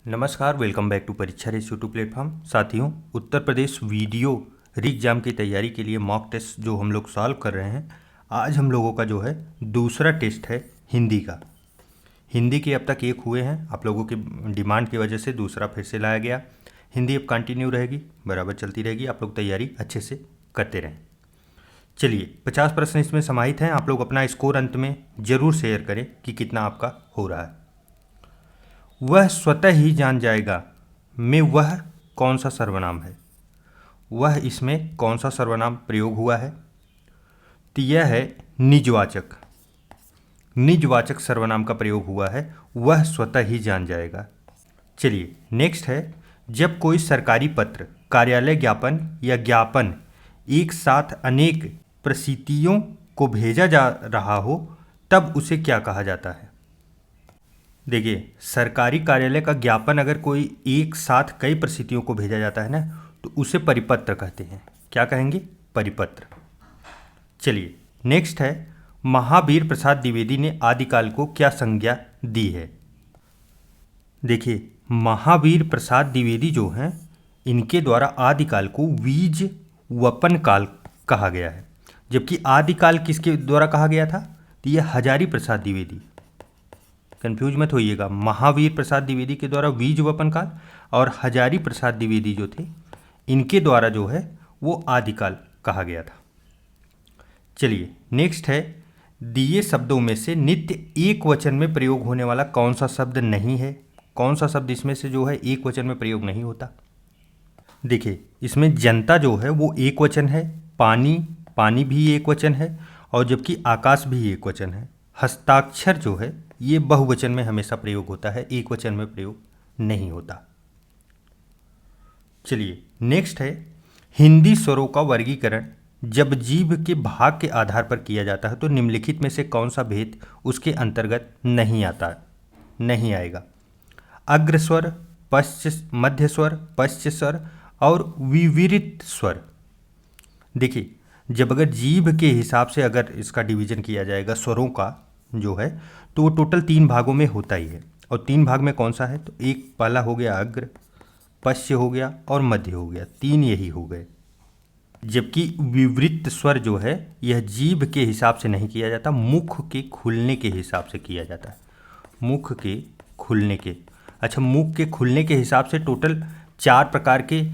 नमस्कार, welcome back to परीक्षा race YouTube platform. साथियों, उत्तर प्रदेश वीडियो री एग्ज़ाम की तैयारी के लिए मॉक टेस्ट जो हम लोग सॉल्व कर रहे हैं, आज हम लोगों का जो है दूसरा टेस्ट है हिंदी का। हिंदी के अब तक एक हुए हैं, आप लोगों की डिमांड की वजह से दूसरा फिर से लाया गया। हिंदी अब कंटिन्यू रहेगी, बराबर चलती रहेगी, आप लोग तैयारी अच्छे से करते रहें। चलिए, 50 प्रश्न इसमें समाहित हैं। आप लोग अपना स्कोर अंत में ज़रूर शेयर करें कि कितना आपका हो रहा है। वह स्वतः ही जान जाएगा में वह कौन सा सर्वनाम है। वह इसमें कौन सा सर्वनाम प्रयोग हुआ है? तो यह है निजवाचक। निजवाचक सर्वनाम का प्रयोग हुआ है, वह स्वतः ही जान जाएगा। चलिए नेक्स्ट है, जब कोई सरकारी पत्र, कार्यालय ज्ञापन या ज्ञापन एक साथ अनेक प्रसिद्धियों को भेजा जा रहा हो तब उसे क्या कहा जाता है? देखिए, सरकारी कार्यालय का ज्ञापन अगर कोई एक साथ कई प्रसिद्धियों को भेजा जाता है ना, तो उसे परिपत्र कहते हैं। क्या कहेंगे? परिपत्र। चलिए नेक्स्ट है, महावीर प्रसाद द्विवेदी ने आदिकाल को क्या संज्ञा दी है? देखिए, महावीर प्रसाद द्विवेदी जो हैं, इनके द्वारा आदिकाल को बीज वपन काल कहा गया है। जबकि आदिकाल किसके द्वारा कहा गया था? तो यह हजारी प्रसाद द्विवेदी, कंफ्यूज मत होइएगा, महावीर प्रसाद द्विवेदी के द्वारा बीज वपन काल और हजारी प्रसाद द्विवेदी जो थे, इनके द्वारा जो है वो आदिकाल कहा गया था। चलिए नेक्स्ट है, दिए शब्दों में से नित्य एक वचन में प्रयोग होने वाला कौन सा शब्द नहीं है? कौन सा शब्द इसमें से जो है एक वचन में प्रयोग नहीं होता? देखिए, इसमें जनता जो है वो एक वचन है, पानी, पानी भी एक वचन है, और जबकि आकाश भी एक वचन है। हस्ताक्षर जो है ये बहुवचन में हमेशा प्रयोग होता है, एक वचन में प्रयोग नहीं होता। चलिए नेक्स्ट है, हिंदी स्वरों का वर्गीकरण जब जीभ के भाग के आधार पर किया जाता है तो निम्नलिखित में से कौन सा भेद उसके अंतर्गत नहीं आता, नहीं आएगा? अग्र स्वर, मध्य स्वर, पश्च स्वर और विवृत स्वर। देखिए, जब अगर जीभ के हिसाब से अगर इसका डिवीजन किया जाएगा स्वरों का जो है, तो वो टोटल 3 भागों में होता ही है। और 3 भाग में कौन सा है? तो एक पहला हो गया अग्र, पश्च हो गया और मध्य हो गया, 3 यही हो गए। जबकि विवृत स्वर जो है यह जीभ के हिसाब से नहीं किया जाता, मुख के खुलने के हिसाब से किया जाता है। मुख के खुलने के, अच्छा, मुख के खुलने के हिसाब से टोटल 4 प्रकार के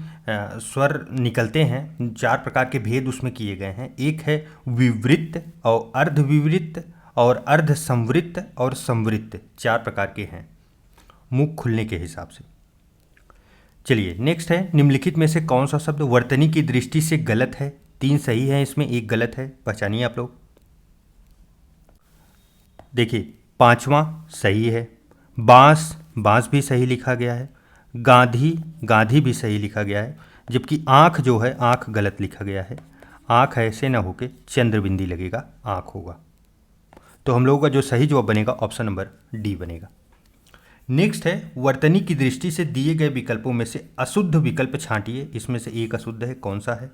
स्वर निकलते हैं, 4 प्रकार के भेद उसमें किए गए हैं। एक है विवृत और अर्धविवृत और अर्ध संवृत और संवृत, 4 प्रकार के हैं मुख खुलने के हिसाब से। चलिए नेक्स्ट है, निम्नलिखित में से कौन सा शब्द वर्तनी की दृष्टि से गलत है? 3 सही है, इसमें एक गलत है, पहचानिए आप लोग। देखिए, 5वां सही है, बांस, बांस भी सही लिखा गया है, गांधी, गांधी भी सही लिखा गया है, जबकि आँख जो है आँख गलत लिखा गया है। आँख ऐसे ना होके चंद्रबिंदी लगेगा, आँख होगा। तो हम लोगों का जो सही जवाब बनेगा ऑप्शन नंबर डी बनेगा। नेक्स्ट है, वर्तनी की दृष्टि से दिए गए विकल्पों में से अशुद्ध विकल्प छांटिए। इसमें से एक अशुद्ध है, कौन सा है?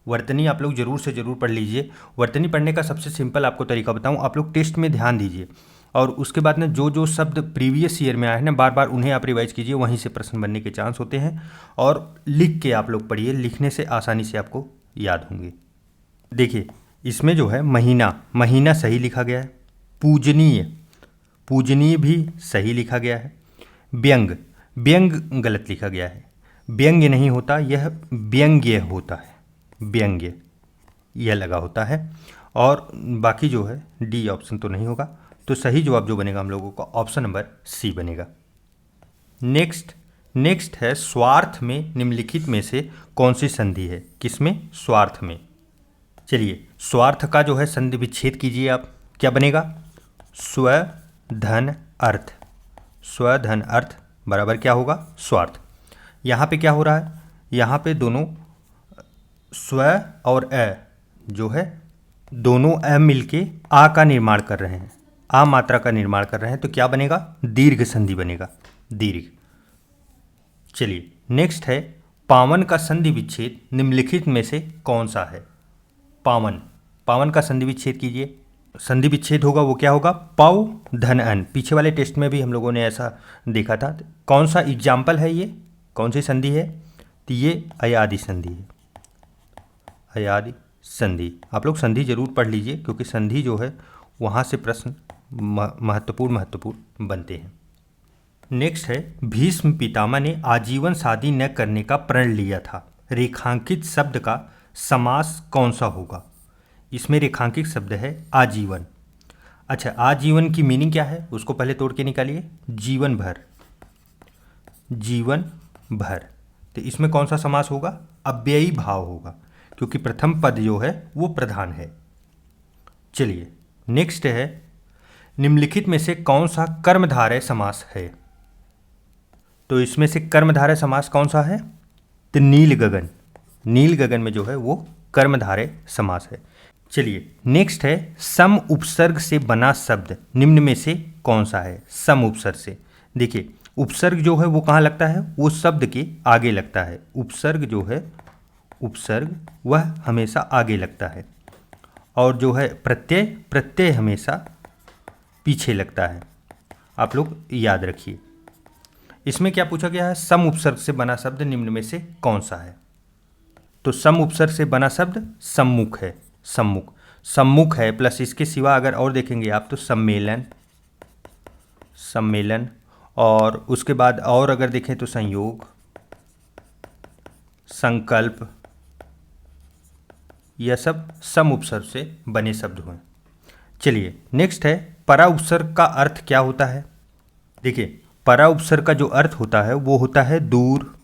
वर्तनी आप लोग जरूर से जरूर पढ़ लीजिए। वर्तनी पढ़ने का सबसे सिंपल आपको तरीका बताऊं, आप लोग टेस्ट में ध्यान दीजिए और उसके बाद में जो जो शब्द प्रीवियस ईयर में आए हैं ना, बार बार उन्हें आप रिवाइज कीजिए, वहीं से प्रश्न बनने के चांस होते हैं। और लिख के आप लोग पढ़िए, लिखने से आसानी से आपको याद होंगे। देखिए, इसमें जो है महीना, महीना सही लिखा गया है। पूजनीय, पूजनीय भी सही लिखा गया है। व्यंग, व्यंग गलत लिखा गया है, व्यंग्य नहीं होता, यह व्यंग्य होता है, व्यंग्य यह लगा होता है। और बाकी जो है डी ऑप्शन तो नहीं होगा, तो सही जवाब जो बनेगा हम लोगों का ऑप्शन नंबर सी बनेगा। नेक्स्ट है, स्वार्थ में निम्नलिखित में से कौन सी संधि है? किसमें? स्वार्थ में। चलिए, स्वार्थ का जो है संधि विच्छेद कीजिए आप, क्या बनेगा? स्व धन अर्थ, स्व धन अर्थ बराबर क्या होगा? स्वार्थ। यहाँ पे क्या हो रहा है? यहाँ पे दोनों स्व और अ जो है, दोनों अ मिलके आ का निर्माण कर रहे हैं, आ मात्रा का निर्माण कर रहे हैं, तो क्या बनेगा? दीर्घ संधि बनेगा, दीर्घ। चलिए नेक्स्ट है, पावन का संधि विच्छेद निम्नलिखित में से कौन सा है? पावन, पावन का संधि विच्छेद कीजिए। संधि विच्छेद होगा वो क्या होगा, पौ धन अन। पीछे वाले टेस्ट में भी हम लोगों ने ऐसा देखा था। कौन सा एग्जाम्पल है ये, कौन सी संधि है, तो ये अयादि संधि है, अयादि संधि। आप लोग संधि जरूर पढ़ लीजिए क्योंकि संधि जो है वहाँ से प्रश्न महत्वपूर्ण बनते हैं। नेक्स्ट है, भीष्म पितामह ने आजीवन शादी न करने का प्रण लिया था। रेखांकित शब्द का समास कौन सा होगा। इसमें रेखांकित शब्द है आजीवन। अच्छा, आजीवन की मीनिंग क्या है उसको पहले तोड़ के निकालिए। जीवन भर, जीवन भर। तो इसमें कौन सा समास होगा, अव्ययी भाव होगा क्योंकि प्रथम पद जो है वो प्रधान है। चलिए नेक्स्ट है, निम्नलिखित में से कौन सा कर्मधारय समास है। तो इसमें से कर्मधारय समास कौन सा है, तो नील गगन। नील गगन में जो है वो कर्मधारय समास है। चलिए नेक्स्ट है, सम उपसर्ग से बना शब्द निम्न में से कौन सा है। सम उपसर्ग से, देखिए उपसर्ग जो है वो कहाँ लगता है, वो शब्द के आगे लगता है। उपसर्ग जो है, उपसर्ग वह हमेशा आगे लगता है और जो है प्रत्यय, प्रत्यय हमेशा पीछे लगता है। आप लोग याद रखिए। इसमें क्या पूछा गया है, सम उपसर्ग से बना शब्द निम्न में से कौन सा है। तो सम उपसर्ग से बना शब्द सम्मुख है, सम्मुख, सम्मुख है। प्लस इसके सिवा अगर और देखेंगे आप तो सम्मेलन, सम्मेलन, और उसके बाद और अगर देखें तो संयोग, संकल्प, यह सब सम उपसर्ग से बने शब्द हुए। चलिए नेक्स्ट है, परा उपसर्ग का अर्थ क्या होता है। देखिए परा उपसर्ग का जो अर्थ होता है वो होता है दूर,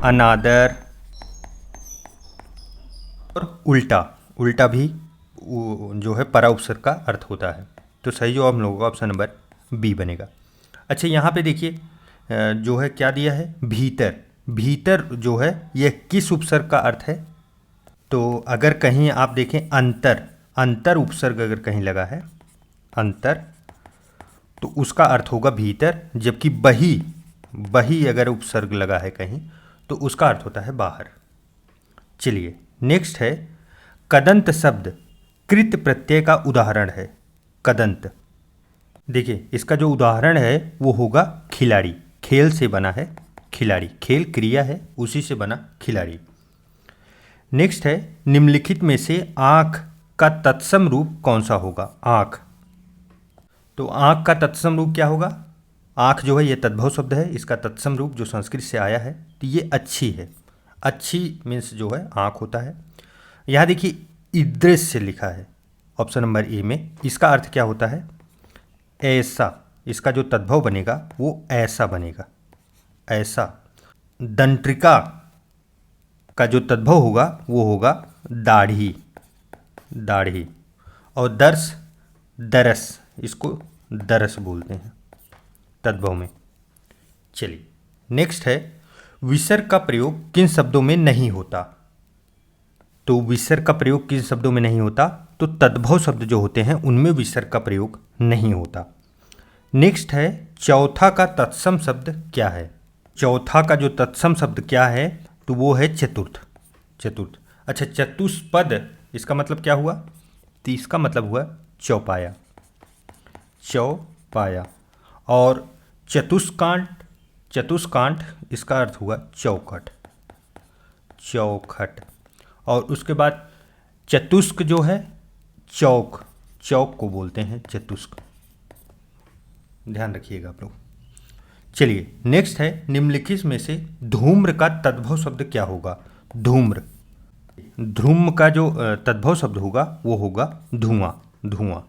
अनादर और उल्टा। उल्टा भी जो है परा उपसर्ग का अर्थ होता है। तो सही जवाब हम लोगों का ऑप्शन नंबर बी बनेगा। अच्छा यहाँ पे देखिए जो है क्या दिया है, भीतर। भीतर जो है यह किस उपसर्ग का अर्थ है। तो अगर कहीं आप देखें अंतर, अंतर उपसर्ग अगर कहीं लगा है, अंतर, तो उसका अर्थ होगा भीतर। जबकि बही, बही अगर उपसर्ग लगा है कहीं तो उसका अर्थ होता है बाहर। चलिए नेक्स्ट है, कदंत शब्द कृत प्रत्यय का उदाहरण है। कदंत, देखिए इसका जो उदाहरण है वो होगा खिलाड़ी। खेल से बना है खिलाड़ी, खेल क्रिया है उसी से बना खिलाड़ी। नेक्स्ट है, निम्नलिखित में से आँख का तत्सम रूप कौन सा होगा। आँख, तो आँख का तत्सम रूप क्या होगा। आँख जो है ये तद्भव शब्द है, इसका तत्सम रूप जो संस्कृत से आया है तो ये अच्छी है। अच्छी मीन्स जो है आँख होता है। यहाँ देखिए ईदृश से लिखा है ऑप्शन नंबर ए में, इसका अर्थ क्या होता है, ऐसा। इसका जो तद्भव बनेगा वो ऐसा बनेगा, ऐसा। दंट्रिका का जो तद्भव होगा वो होगा दाढ़ी, दाढ़ी। और दर्श, दरस, इसको दरस बोलते हैं तद्भव में। चलिए नेक्स्ट है, विसर्ग का प्रयोग किन शब्दों में नहीं होता। तो विसर्ग का प्रयोग किन शब्दों में नहीं होता, तो तद्भव शब्द जो होते हैं उनमें विसर्ग का प्रयोग नहीं होता। नेक्स्ट है, चौथा का तत्सम शब्द क्या है। चौथा का जो तत्सम शब्द क्या है, तो वो है चतुर्थ, चतुर्थ। अच्छा चतुष्पद, इसका मतलब क्या हुआ, तो इसका मतलब हुआ चौपाया, चौपाया। और चतुष्कांठ, चतुष्कांठ इसका अर्थ हुआ चौखट, चौखट। और उसके बाद चतुष्क जो है चौक, चौक को बोलते हैं चतुष्क, ध्यान रखिएगा आप लोग। चलिए नेक्स्ट है, निम्नलिखित में से धूम्र का तद्भव शब्द क्या होगा। धूम्र, ध्रुम का जो तद्भव शब्द होगा वो होगा धुआं, धुआं।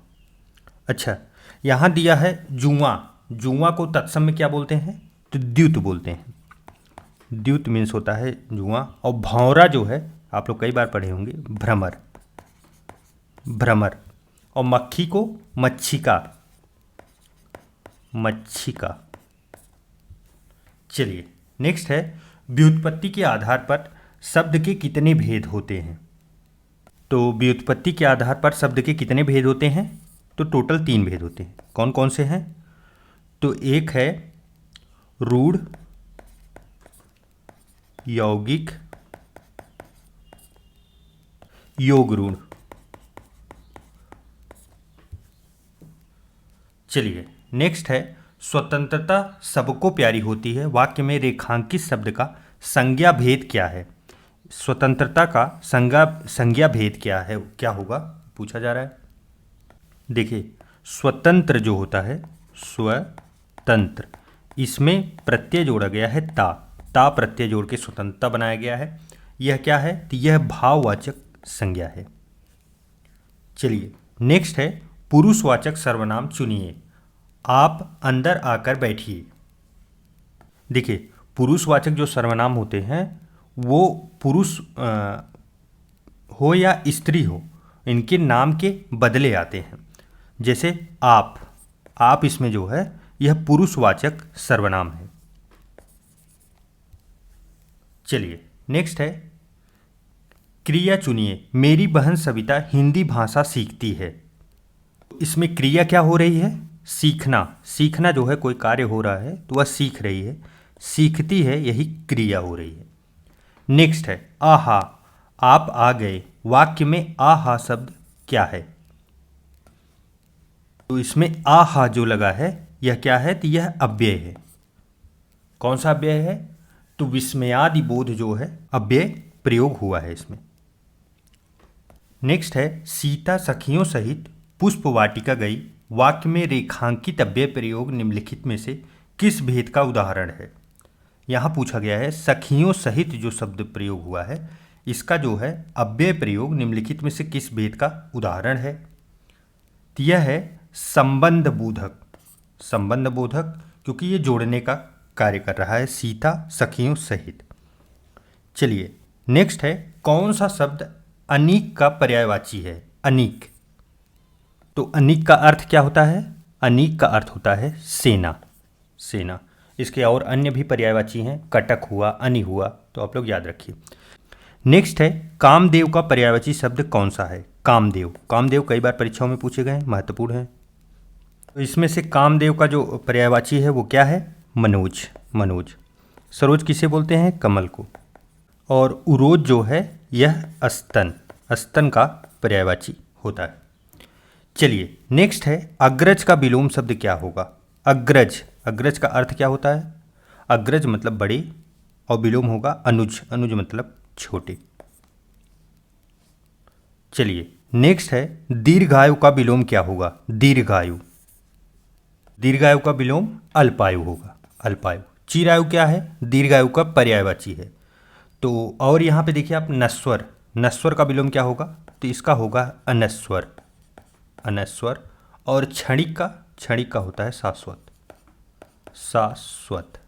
अच्छा यहाँ दिया है जुआ, जुआ को तत्सम में क्या बोलते हैं, तो द्युत बोलते हैं। द्युत मीन्स होता है जुआ। और भौरा जो है आप लोग कई बार पढ़े होंगे, भ्रमर, भ्रमर। और मक्खी को मच्छिका, मच्छिका। चलिए नेक्स्ट है, व्युत्पत्ति के आधार पर शब्द के कितने भेद होते हैं। तो व्युत्पत्ति के आधार पर शब्द के कितने भेद होते हैं, तो टोटल 3 भेद होते हैं। कौन कौन से हैं, तो एक है रूढ़, यौगिक, योग रूढ़, चलिए नेक्स्ट है स्वतंत्रता सबको प्यारी होती है, वाक्य में रेखांकित शब्द का संज्ञा भेद क्या है। स्वतंत्रता का संज्ञा भेद क्या है, क्या होगा पूछा जा रहा है। देखिए स्वतंत्र जो होता है, स्वतंत्र, इसमें प्रत्यय जोड़ा गया है ता प्रत्यय जोड़ के स्वतंत्रता बनाया गया है। यह क्या है, तो यह भाववाचक संज्ञा है। चलिए नेक्स्ट है पुरुषवाचक सर्वनाम चुनिए, आप अंदर आकर बैठिए। देखिए पुरुषवाचक जो सर्वनाम होते हैं वो पुरुष हो या स्त्री हो, इनके नाम के बदले आते हैं। जैसे आप इसमें जो है यह पुरुषवाचक सर्वनाम है। चलिए नेक्स्ट है क्रिया चुनिए, मेरी बहन सविता हिंदी भाषा सीखती है। इसमें क्रिया क्या हो रही है, सीखना जो है, कोई कार्य हो रहा है तो वह सीख रही है, सीखती है, यही क्रिया हो रही है। नेक्स्ट है आहा, आप आ गए, वाक्य में आहा शब्द क्या है। तो इसमें आहा जो लगा है यह क्या है, तो यह अव्यय है। कौन सा अव्यय है, तो विस्मयादि बोध जो है अव्यय प्रयोग हुआ है इसमें। नेक्स्ट है सीता सखियों सहित पुष्प वाटिका गई, वाक्य में रेखांकित अव्यय प्रयोग निम्नलिखित में से किस भेद का उदाहरण है। यहाँ पूछा गया है सखियों सहित जो शब्द प्रयोग हुआ है इसका जो है अव्यय प्रयोग निम्नलिखित में से किस भेद का उदाहरण है। तो यह है संबंध बोधक, क्योंकि ये जोड़ने का कार्य कर रहा है, सीता सखियों सहित। चलिए नेक्स्ट है कौन सा शब्द अनीक का पर्यायवाची है। अनीक, तो अनीक का अर्थ क्या होता है, अनीक का अर्थ होता है सेना। इसके और अन्य भी पर्यायवाची हैं, कटक हुआ, अनि हुआ, तो आप लोग याद रखिए। नेक्स्ट है कामदेव का पर्यायवाची शब्द कौन सा है। कामदेव कई बार परीक्षाओं में पूछे गए, महत्वपूर्ण है। तो इसमें से कामदेव का जो पर्यायवाची है वो क्या है, मनोज। सरोज किसे बोलते हैं, कमल को। और उरोज जो है यह स्तन का पर्यायवाची होता है। चलिए नेक्स्ट है अग्रज का विलोम शब्द क्या होगा। अग्रज का अर्थ क्या होता है, अग्रज मतलब बड़े, और विलोम होगा अनुज मतलब छोटे। चलिए नेक्स्ट है दीर्घायु का विलोम क्या होगा। दीर्घायु का विलोम अल्पायु होगा, अल्पायु। चिरायु क्या है, दीर्घायु का पर्यायवाची है। तो और यहाँ पे देखिए आप नश्वर का विलोम क्या होगा, तो इसका होगा अनश्वर। और क्षणिक का होता है शाश्वत।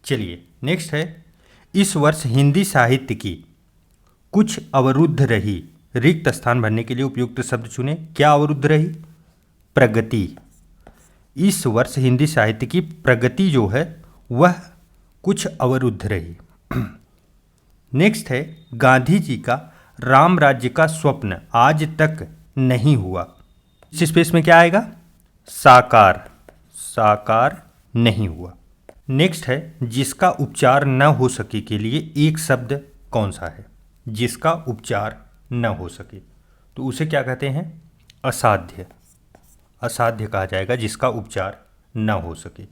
चलिए नेक्स्ट है इस वर्ष हिंदी साहित्य की कुछ अवरुद्ध रही, रिक्त स्थान भरने के लिए उपयुक्त शब्द चुने। क्या अवरुद्ध रही, प्रगति। इस वर्ष हिंदी साहित्य की प्रगति जो है वह कुछ अवरुद्ध रही। नेक्स्ट है गांधी जी का राम राज्य का स्वप्न आज तक नहीं हुआ। इस स्पेस में क्या आएगा, साकार नहीं हुआ। नेक्स्ट है जिसका उपचार न हो सके के लिए एक शब्द कौन सा है। जिसका उपचार न हो सके तो उसे क्या कहते हैं, असाध्य कहा जाएगा जिसका उपचार न हो सके।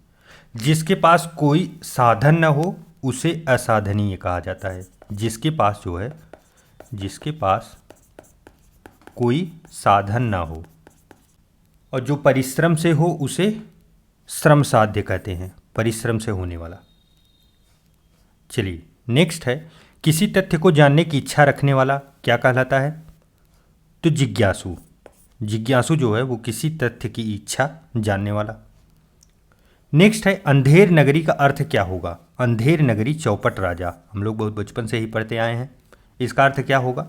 जिसके पास कोई साधन न हो उसे असाधनीय कहा जाता है। जिसके पास कोई साधन ना हो और जो परिश्रम से हो उसे श्रम साध्य कहते हैं, परिश्रम से होने वाला। चलिए नेक्स्ट है किसी तथ्य को जानने की इच्छा रखने वाला क्या कहलाता है, तो जिज्ञासु जो है वो किसी तथ्य की इच्छा जानने वाला। नेक्स्ट है अंधेर नगरी का अर्थ क्या होगा। अंधेर नगरी चौपट राजा, हम लोग बहुत बचपन से ही पढ़ते आए हैं। इसका अर्थ क्या होगा,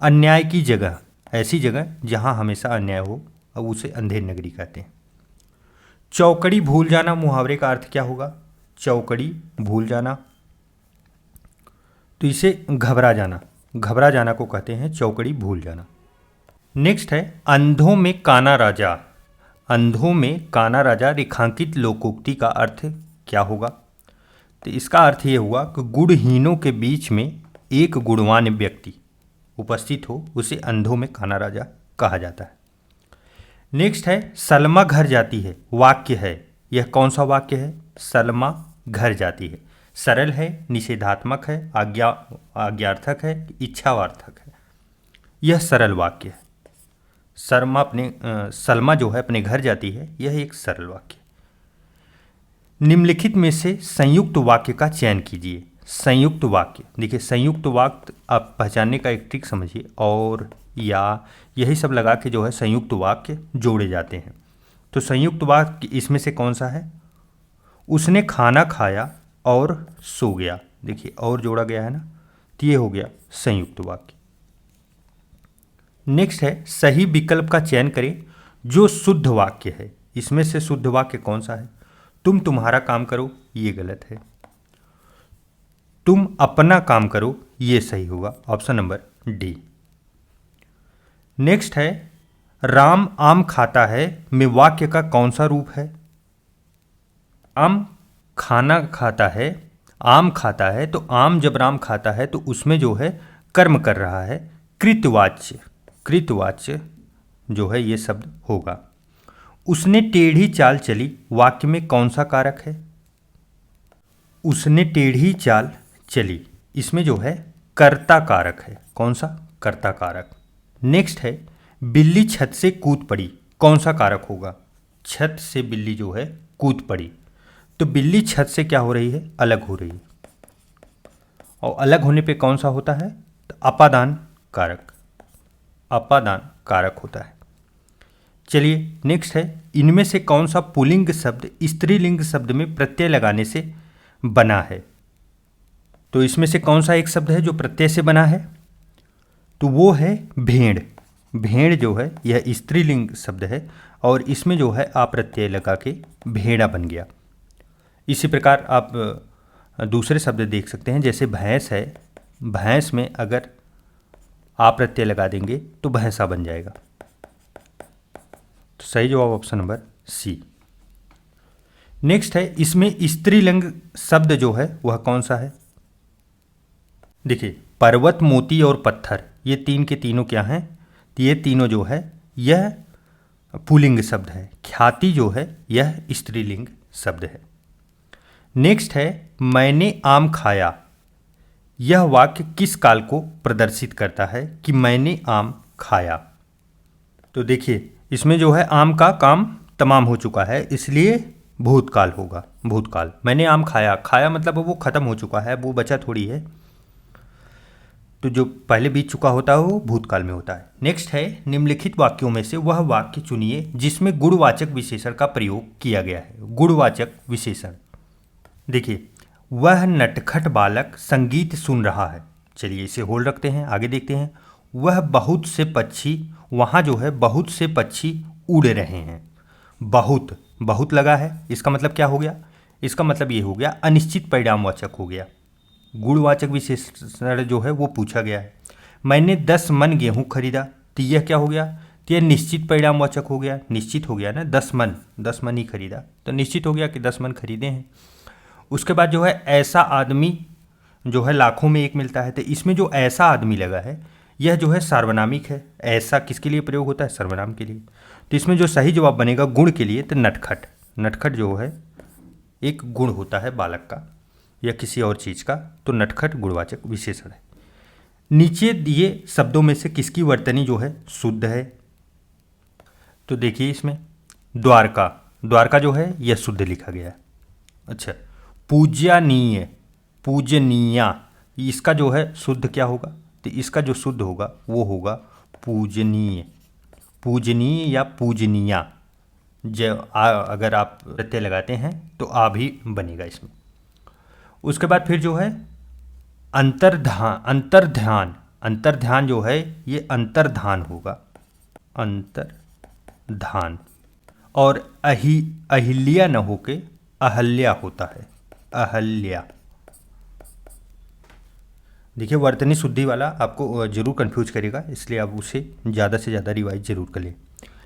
अन्याय की जगह, ऐसी जगह जहां हमेशा अन्याय हो, अब उसे अंधेर नगरी कहते हैं। चौकड़ी भूल जाना मुहावरे का अर्थ क्या होगा, चौकड़ी भूल जाना, तो इसे घबरा जाना को कहते हैं चौकड़ी भूल जाना। नेक्स्ट है अंधों में काना राजा रेखांकित लोकोक्ति का अर्थ क्या होगा, तो इसका अर्थ ये हुआ कि गुणहीनों के बीच में एक गुणवान व्यक्ति उपस्थित हो उसे अंधों में काना राजा कहा जाता है। नेक्स्ट है सलमा घर जाती है, वाक्य है, यह कौन सा वाक्य है? सलमा घर जाती है। सरल है, निषेधात्मक है, आज्ञार्थक है, इच्छावार्थक है। यह सरल वाक्य है। सलमा जो है अपने घर जाती है, यह एक सरल वाक्य है। निम्नलिखित में से संयुक्त वाक्य का चयन कीजिए। संयुक्त वाक्य, देखिए संयुक्त वाक्य आप पहचानने का एक ट्रिक समझिए, और या यही सब लगा के जो है संयुक्त वाक्य जोड़े जाते हैं। तो संयुक्त वाक्य इसमें से कौन सा है? उसने खाना खाया और सो गया। देखिए और जोड़ा गया है ना, तो ये हो गया संयुक्त वाक्य। नेक्स्ट है सही विकल्प का चयन करें जो शुद्ध वाक्य है। इसमें से शुद्ध वाक्य कौन सा है? तुम तुम्हारा काम करो, ये गलत है। तुम अपना काम करो, ये सही होगा, ऑप्शन नंबर डी। नेक्स्ट है राम आम खाता है में वाक्य का कौन सा रूप है? आम खाना खाता है, आम खाता है, तो आम जब राम खाता है तो उसमें जो है कर्म कर रहा है, कृतवाच्य। कृतवाच्य जो है ये शब्द होगा। उसने टेढ़ी चाल चली, वाक्य में कौन सा कारक है? उसने टेढ़ी चाल चली, इसमें जो है कर्ता कारक है। कौन सा? कर्ता कारक। नेक्स्ट है बिल्ली छत से कूद पड़ी, कौन सा कारक होगा? छत से बिल्ली जो है कूद पड़ी, तो बिल्ली छत से क्या हो रही है? अलग हो रही है, और अलग होने पे कौन सा होता है? तो अपादान कारक। अपादान कारक होता है। चलिए नेक्स्ट है इनमें से कौन सा पुल्लिंग शब्द स्त्रीलिंग शब्द में प्रत्यय लगाने से बना है? तो इसमें से कौन सा एक शब्द है जो प्रत्यय से बना है? तो वो है भेड़। भेड़ जो है यह स्त्रीलिंग शब्द है, और इसमें जो है आ प्रत्यय लगा के भेड़ा बन गया। इसी प्रकार आप दूसरे शब्द देख सकते हैं, जैसे भैंस है, भैंस में अगर आ प्रत्यय लगा देंगे तो भैंसा बन जाएगा। तो सही जवाब ऑप्शन नंबर सी। नेक्स्ट है इसमें स्त्रीलिंग शब्द जो है वह कौन सा है? देखिए पर्वत, मोती और पत्थर, ये तीन के तीनों क्या हैं? तो ये तीनों जो है यह पुल्लिंग शब्द है। ख्याति जो है यह स्त्रीलिंग शब्द है। नेक्स्ट है मैंने आम खाया, यह वाक्य किस काल को प्रदर्शित करता है कि मैंने आम खाया? तो देखिए इसमें जो है आम का काम तमाम हो चुका है, इसलिए भूतकाल होगा। भूतकाल, मैंने आम खाया, खाया मतलब वो खत्म हो चुका है, वो बचा थोड़ी है, तो जो पहले बीत चुका होता है वो भूतकाल में होता है। नेक्स्ट है निम्नलिखित वाक्यों में से वह वाक्य चुनिए जिसमें गुणवाचक विशेषण का प्रयोग किया गया है। गुणवाचक विशेषण, देखिए वह नटखट बालक संगीत सुन रहा है। चलिए इसे होल्ड रखते हैं, आगे देखते हैं। वह बहुत से पक्षी, वहाँ जो है बहुत से पक्षी उड़ रहे हैं। बहुत, बहुत लगा है, इसका मतलब क्या हो गया? इसका मतलब ये हो गया अनिश्चित परिणामवाचक हो गया। गुणवाचक विशेषण जो है वो पूछा गया है। मैंने 10 मन गेहूँ खरीदा, तो यह क्या हो गया? तो यह निश्चित परिणामवाचक हो गया, निश्चित हो गया ना। 10 मन ही खरीदा, तो निश्चित हो गया कि 10 मन खरीदे हैं। उसके बाद जो है ऐसा आदमी जो है लाखों में एक मिलता है, तो इसमें जो ऐसा आदमी लगा है यह जो है सार्वनामिक है। ऐसा किसके लिए प्रयोग होता है? सर्वनाम के लिए। तो इसमें जो सही जवाब बनेगा गुण के लिए, तो नटखट। नटखट जो है एक गुण होता है बालक का या किसी और चीज़ का, तो नटखट गुणवाचक विशेषण है। नीचे दिए शब्दों में से किसकी वर्तनी जो है शुद्ध है? तो देखिए इसमें द्वारका, द्वारका जो है यह शुद्ध लिखा गया है। अच्छा, पूज्यनीय, पूजनीया, इसका जो है शुद्ध क्या होगा? तो इसका जो शुद्ध होगा वो होगा पूजनीय। पूजनीय या पूजनीया, अगर आप प्रत्यय लगाते हैं तो आ भी बनेगा इसमें। उसके बाद फिर जो है अंतर्धान, अंतर्ध्यान, अंतर्ध्यान जो है ये अंतर्धान होगा, अंतर्धान। और अहिल्या न होके अहल्या होता है, अहल्या। देखिए वर्तनी शुद्धि वाला आपको जरूर कंफ्यूज करेगा, इसलिए आप उसे ज़्यादा से ज़्यादा रिवाइज जरूर कर लें।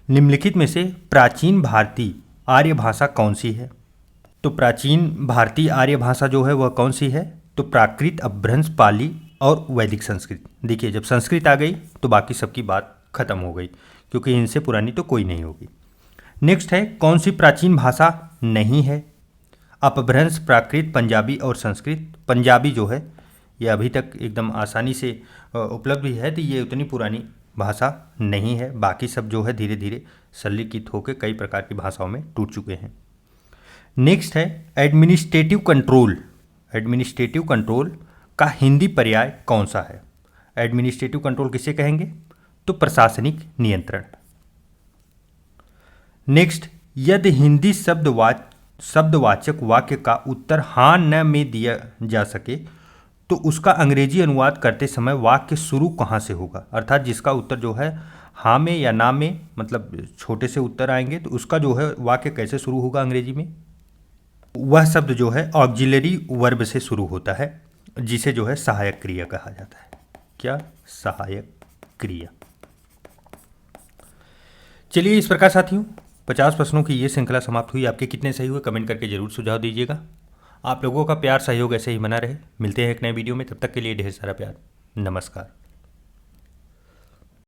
निम्नलिखित में से प्राचीन भारतीय आर्य भाषा कौन सी है? तो प्राचीन भारतीय आर्य भाषा जो है वह कौन सी है? तो प्राकृत, अपभ्रंश, पाली और वैदिक संस्कृत। देखिए जब संस्कृत आ गई तो बाकी सबकी बात खत्म हो गई, क्योंकि इनसे पुरानी तो कोई नहीं होगी। नेक्स्ट है कौन सी प्राचीन भाषा नहीं है? अपभ्रंश, प्राकृत, पंजाबी और संस्कृत। पंजाबी जो है ये अभी तक एकदम आसानी से उपलब्ध भी है, तो ये उतनी पुरानी भाषा नहीं है। बाकी सब जो है धीरे धीरे सरलीकृत होकर कई प्रकार की भाषाओं में टूट चुके हैं। नेक्स्ट है एडमिनिस्ट्रेटिव कंट्रोल। एडमिनिस्ट्रेटिव कंट्रोल का हिंदी पर्याय कौन सा है? एडमिनिस्ट्रेटिव कंट्रोल किसे कहेंगे? तो प्रशासनिक नियंत्रण। नेक्स्ट, यदि हिंदी शब्दवाचक वाक्य का उत्तर हाँ न में दिया जा सके तो उसका अंग्रेजी अनुवाद करते समय वाक्य शुरू कहाँ से होगा? अर्थात जिसका उत्तर जो है हाँ में या ना में, मतलब छोटे से उत्तर आएंगे, तो उसका जो है वाक्य कैसे शुरू होगा अंग्रेजी में? वह शब्द जो है ऑक्सिलरी वर्ब से शुरू होता है, जिसे जो है सहायक क्रिया कहा जाता है। क्या? सहायक क्रिया। चलिए इस प्रकार साथियों 50 प्रश्नों की ये श्रृंखला समाप्त हुई। आपके कितने सही हुए कमेंट करके जरूर सुझाव दीजिएगा। आप लोगों का प्यार सहयोग ऐसे ही बना रहे। मिलते हैं एक नए वीडियो में, तब तक के लिए ढेर सारा प्यार। नमस्कार।